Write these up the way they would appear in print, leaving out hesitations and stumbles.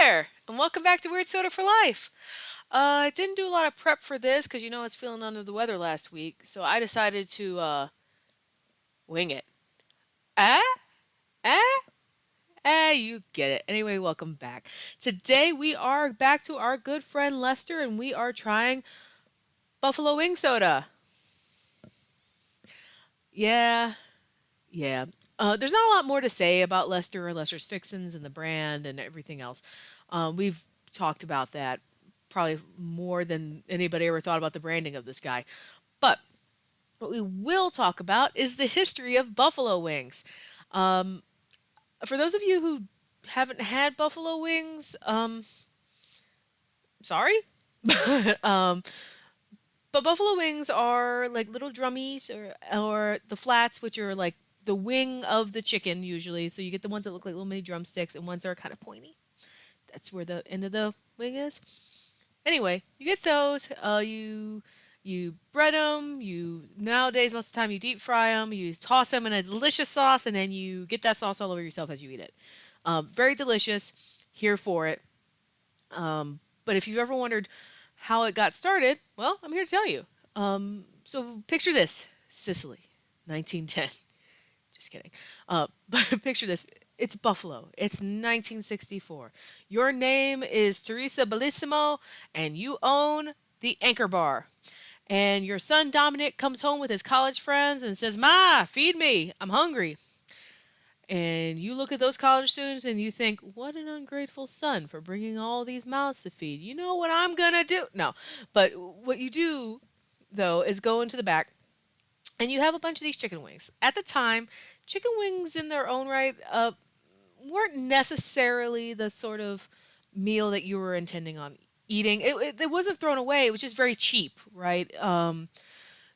there, and welcome back to Weird Soda for Life. I didn't do a lot of prep for this because I was feeling under the weather last week, so I decided to wing it. Ah, ah, you get it. Anyway, welcome back. Today we are back to our good friend Lester, and we are trying buffalo wing soda. Yeah, yeah. There's not a lot more to say about Lester or Lester's Fixins and the brand and everything else. We've talked about that probably more than anybody ever thought about the branding of this guy. But what we will talk about is the history of buffalo wings. Um, for those of you who haven't had buffalo wings, sorry. um, but buffalo wings are like little drummies or the flats, which are like the wing of the chicken usually. So you get the ones that look like little mini drumsticks and ones that are kind of pointy. That's where the end of the wing is. Anyway, you get those. You bread them. You nowadays most of the time you deep fry them. You toss them in a delicious sauce, and then you get that sauce all over yourself as you eat it. Very delicious. Here for it. But if you've ever wondered how it got started, well, I'm here to tell you. So picture this: Sicily, 1910. Just kidding. But picture this. It's Buffalo. It's 1964. Your name is Teressa Bellissimo, and you own the Anchor Bar. And your son Dominic comes home with his college friends and says, "Ma, feed me. I'm hungry." And you look at those college students and you think, "What an ungrateful son for bringing all these mouths to feed. You know what I'm going to do?" No. But what you do, though, is go into the back and you have a bunch of these chicken wings. At the time, chicken wings in their own right weren't necessarily the sort of meal that you were intending on eating. It wasn't thrown away. It was just very cheap, right?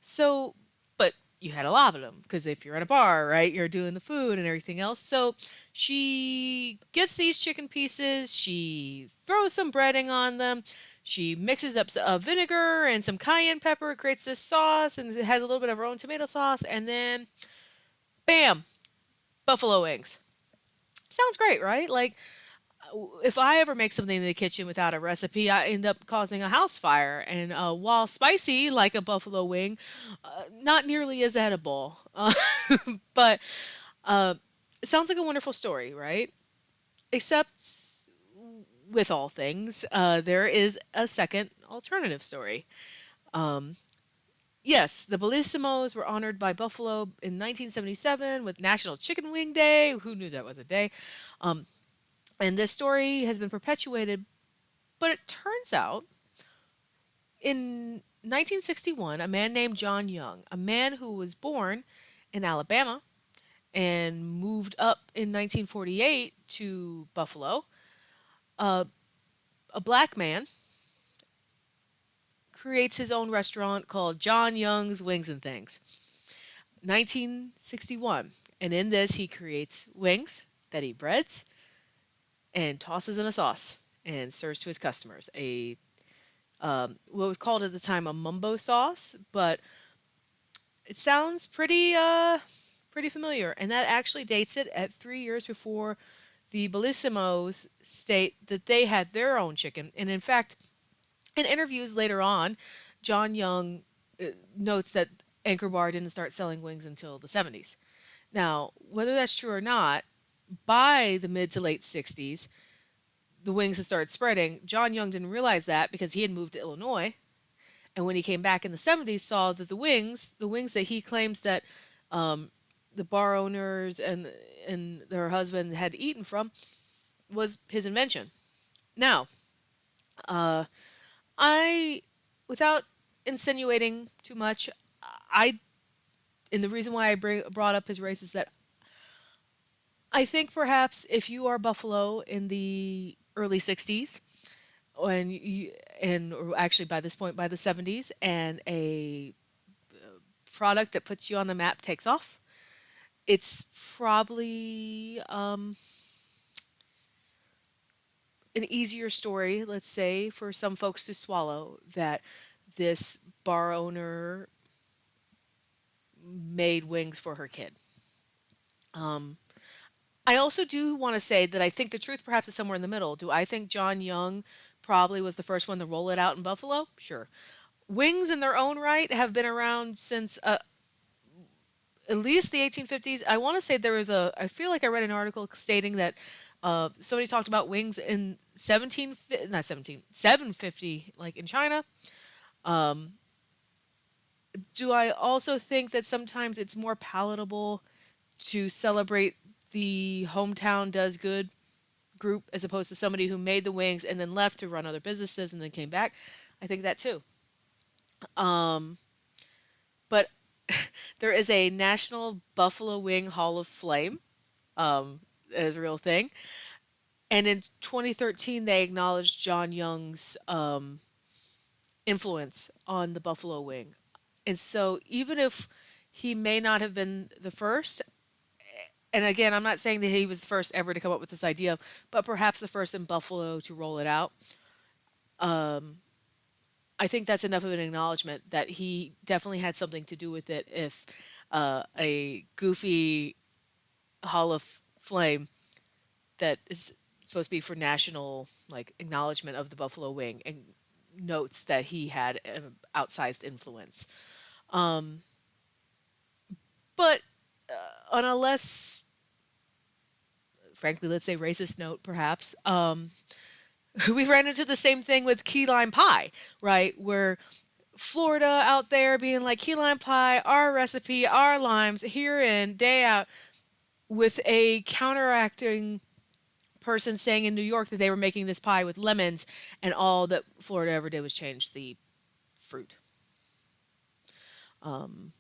So, but you had a lot of them because if you're at a bar, right, you're doing the food and everything else. So she gets these chicken pieces. She throws some breading on them. She mixes up vinegar and some cayenne pepper, creates this sauce, and it has a little bit of her own tomato sauce, and then bam, buffalo wings. Sounds great, right? Like if I ever make something in the kitchen without a recipe, I end up causing a house fire. And while spicy, like a buffalo wing, not nearly as edible. But uh, it sounds like a wonderful story, right? Except with all things, there is a second alternative story. Um, yes, the Bellissimos were honored by Buffalo in 1977 with National Chicken Wing Day. Who knew that was a day? Um, and this story has been perpetuated. But it turns out in 1961, a man named John Young, a man who was born in Alabama and moved up in 1948 to Buffalo, uh, a black man creates his own restaurant called John Young's Wings and Things. 1961. And in this, he creates wings that he breads and tosses in a sauce and serves to his customers. What was called at the time a mumbo sauce, but it sounds pretty familiar, and that actually dates it at 3 years before the Bellissimos state that they had their own chicken. And in fact, in interviews later on, John Young notes that Anchor Bar didn't start selling wings until the 70s. Now, whether that's true or not, by the mid to late 60s, the wings had started spreading. John Young didn't realize that because he had moved to Illinois. And when he came back in the 70s, saw that the wings that he claims that um, the bar owners and their husband had eaten from, was his invention. Now, uh, I, without insinuating too much, I, and the reason why brought up his race is that I think perhaps if you are Buffalo in the early 60s, when you, and or actually by this point by the 70s, and a product that puts you on the map takes off, it's probably an easier story, let's say, for some folks to swallow that this bar owner made wings for her kid. Um, I also do want to say that I think the truth perhaps is somewhere in the middle. Do I think John Young probably was the first one to roll it out in Buffalo? Sure. Wings in their own right have been around since at least the 1850s. I want to say there was a, I feel like I read an article stating that somebody talked about wings in 17, not 17, 750, like in China. Um, do I also think that sometimes it's more palatable to celebrate the hometown does good group as opposed to somebody who made the wings and then left to run other businesses and then came back? I think that too. Um, but there is a National Buffalo Wing Hall of Flame. That is a real thing. And in 2013, they acknowledged John Young's influence on the buffalo wing. And so, even if he may not have been the first, and again, I'm not saying that he was the first ever to come up with this idea, but perhaps the first in Buffalo to roll it out, I think that's enough of an acknowledgement that he definitely had something to do with it if a goofy Hall of Flame that is supposed to be for national like acknowledgement of the buffalo wing and notes that he had an outsized influence. Um, but on a less, frankly, let's say racist note, perhaps, we ran into the same thing with key lime pie, right? Where Florida out there being like key lime pie, our recipe, our limes, here in, day out, with a counteracting person saying in New York that they were making this pie with lemons, and all that Florida ever did was change the fruit. Um,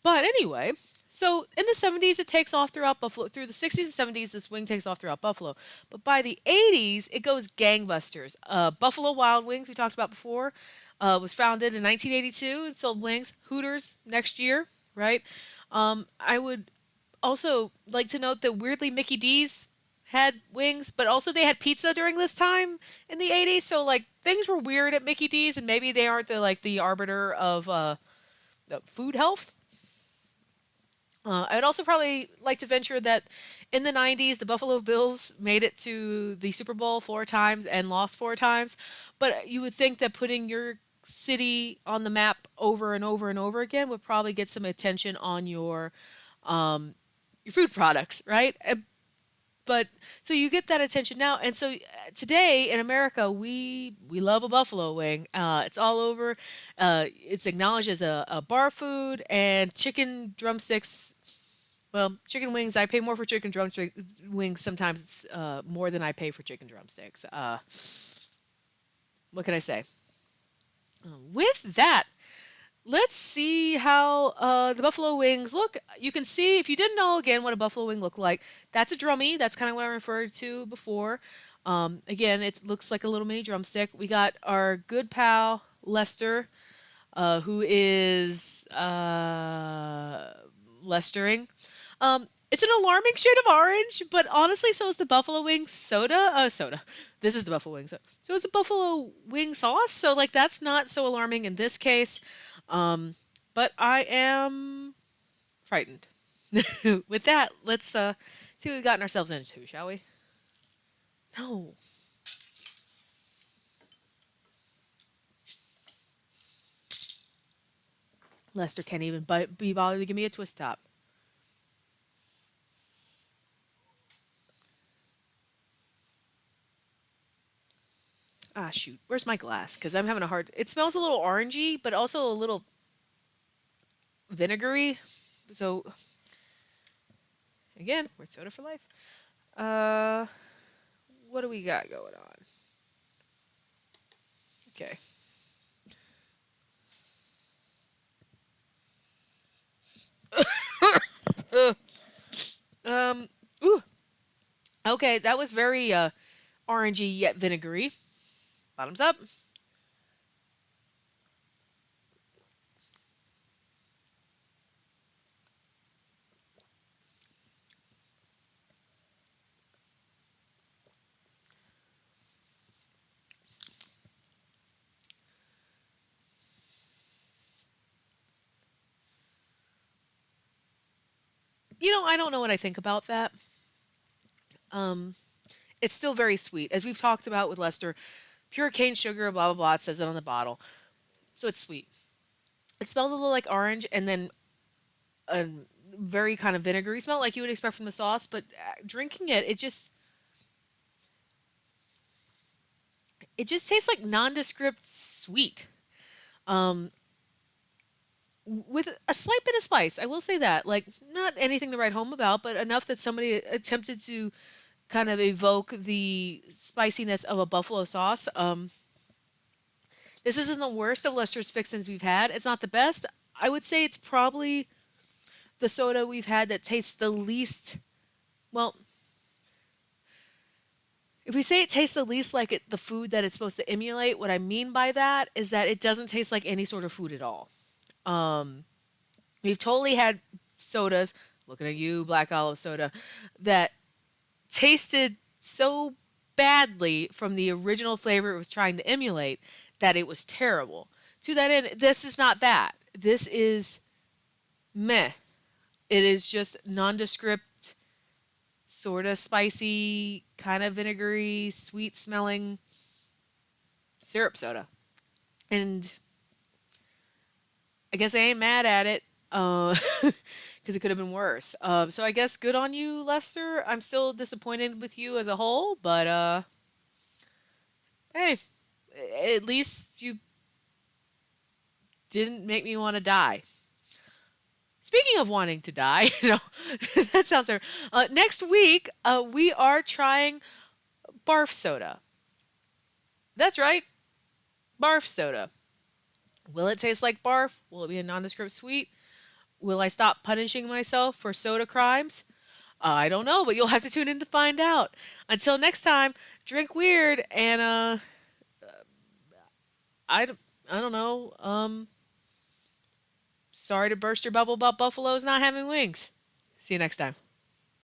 but anyway, so in the 70s, it takes off throughout Buffalo. Through the 60s and 70s, this wing takes off throughout Buffalo. But by the 80s, it goes gangbusters. Buffalo Wild Wings, we talked about before, was founded in 1982 and sold wings. Hooters next year, right? I would also like to note that weirdly Mickey D's had wings, but also they had pizza during this time in the 80s. So like things were weird at Mickey D's, and maybe they aren't the arbiter of food health. I would also probably like to venture that in the 90s, the Buffalo Bills made it to the Super Bowl four times and lost four times. But you would think that putting your city on the map over and over and over again would probably get some attention on your food products, right? But so you get that attention now, and so today in America, we love a buffalo wing. It's all over. It's acknowledged as a bar food, and chicken drumsticks. Well, chicken wings. I pay more for chicken drumstick wings. Sometimes it's more than I pay for chicken drumsticks. What can I say? With that, let's see how the buffalo wings look. You can see, if you didn't know again what a buffalo wing looked like, that's a drummy. That's kind of what I referred to before. Again, it looks like a little mini drumstick. We got our good pal Lester, who is Lestering. It's an alarming shade of orange, but honestly, so is the buffalo wing soda. Soda. This is the buffalo wing soda. So it's a buffalo wing sauce. So like that's not so alarming in this case. But I am frightened. With that, let's see what we've gotten ourselves into, shall we? No. Lester can't even be bothered to give me a twist top. Ah, shoot. Where's my glass? Because I'm having a hard. It smells a little orangey, but also a little vinegary. So, again, weird soda for life. Uh, what do we got going on? Okay. Uh, um. Ooh. Okay, that was very orangey yet vinegary. Bottoms up. I don't know what I think about that. Um, it's still very sweet, as we've talked about with Lester. Pure cane sugar, blah blah blah. It says it on the bottle, so it's sweet. It smelled a little like orange, and then a very kind of vinegary smell, like you would expect from the sauce. But drinking it, it just tastes like nondescript sweet. Um, with a slight bit of spice. I will say that. Like, not anything to write home about, but enough that somebody attempted to kind of evoke the spiciness of a buffalo sauce. This isn't the worst of Lester's Fixins we've had. It's not the best. I would say it's probably the soda we've had that tastes the least. Well, if we say it tastes the least like the food that it's supposed to emulate, what I mean by that is that it doesn't taste like any sort of food at all. Um, we've totally had sodas, looking at you, black olive soda, that tasted so badly from the original flavor it was trying to emulate that it was terrible. To that end, this is not that. This is meh. It is just nondescript, sort of spicy, kind of vinegary, sweet smelling syrup soda. And I guess I ain't mad at it. Because it could have been worse. So I guess good on you, Lester. I'm still disappointed with you as a whole, but hey, at least you didn't make me want to die. Speaking of wanting to die, that sounds terrible. Next week, we are trying barf soda. That's right, barf soda. Will it taste like barf? Will it be a nondescript sweet? Will I stop punishing myself for soda crimes? I don't know, but you'll have to tune in to find out. Until next time, drink weird and I, I don't know. Sorry to burst your bubble about buffaloes not having wings. See you next time.